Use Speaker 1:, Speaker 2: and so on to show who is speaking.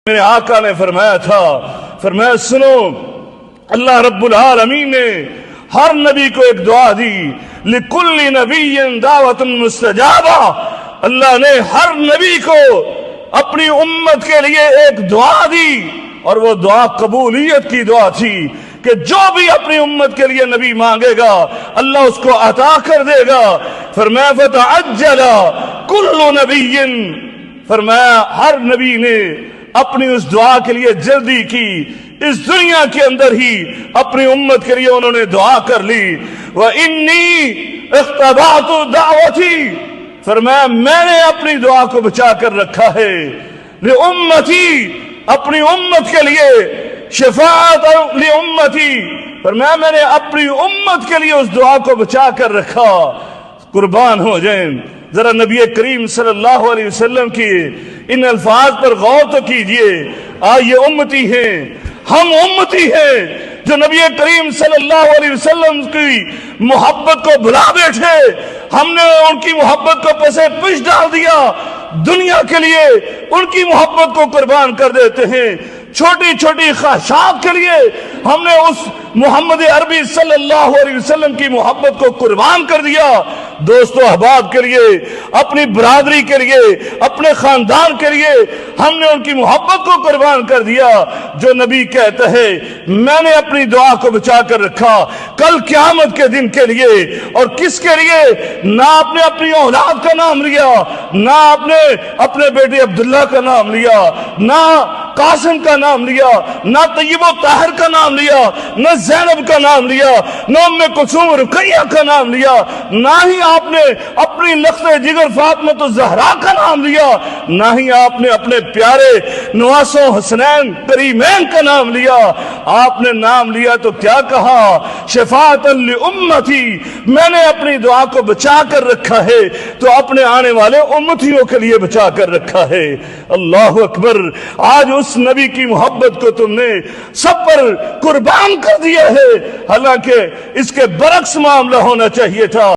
Speaker 1: میرے آقا نے فرمایا تھا، فرمایا سنو، اللہ رب العالمین نے ہر نبی کو ایک دعا دی، لِكُلِّ نَبِيٍّ دَعْوَةٌ مُسْتَجَابَةٌ، اللہ نے ہر نبی کو اپنی امت کے لیے ایک دعا دی، اور وہ دعا قبولیت کی دعا تھی کہ جو بھی اپنی امت کے لیے نبی مانگے گا اللہ اس کو عطا کر دے گا۔ فرمایا فَتَعَجَّلَ كُلُّ نَبِيٍّ، فرمایا ہر نبی نے اپنی اس دعا کے لیے جلدی کی، اس دنیا کے اندر ہی اپنی امت کے لیے انہوں نے دعا کر لی۔ وَإِنِّي اخْتَبَعْتُ دَعْوَتِي، فرمایا میں نے اپنی دعا کو بچا کر رکھا ہے، لِأُمَّتِي، اپنی امت کے لیے، شفاعت لِأُمَّتِي، فرمایا میں نے اپنی امت کے لیے اس دعا کو بچا کر رکھا۔ قربان ہو جائیں، ذرا نبی کریم صلی اللہ علیہ وسلم کی ان الفاظ پر غور تو کیجئے۔ یہ امتی ہیں، ہم امتی ہیں جو نبی کریم صلی اللہ علیہ وسلم کی محبت کو بھلا بیٹھے، ہم نے ان کی محبت کو پسے پش ڈال دیا، دنیا کے لیے ان کی محبت کو قربان کر دیتے ہیں، چھوٹی چھوٹی خواہشات کے لیے ہم نے اس محمد عربی صلی اللہ علیہ وسلم کی محبت کو قربان کر دیا۔ دوست و احباب کے لیے، اپنی برادری کے لیے، اپنے خاندان کے لیے ہم نے ان کی محبت کو قربان کر دیا۔ جو نبی کہتا ہے میں نے اپنی دعا کو بچا کر رکھا کل قیامت کے دن کے لیے، اور کس کے لیے؟ نہ آپ نے اپنی اولاد کا نام لیا، نہ آپ نے اپنے بیٹے عبداللہ کا نام لیا، نہ قاسم کا نام لیا، نہ طیب و طاہر کا نام لیا، نہ زینب کا نام لیا، نہ ام کلثوم رقیہ کا نام لیا، نہ ہی آپ نے اپنی لخت جگر فاطمہ الزہرا کا نام لیا، نہ ہی آپ نے اپنے پیارے نواسوں حسنین کریمین کا نام لیا۔ آپ نے نام لیا تو کیا کہا؟ شفاعت لامتی، میں نے اپنی دعا کو بچا کر رکھا ہے تو اپنے آنے والے امتیوں کے لیے بچا کر رکھا ہے۔ اللہ اکبر، آج اس نبی کی محبت کو تم نے سب پر قربان کر دیا ہے، حالانکہ اس کے برعکس معاملہ ہونا چاہیے تھا۔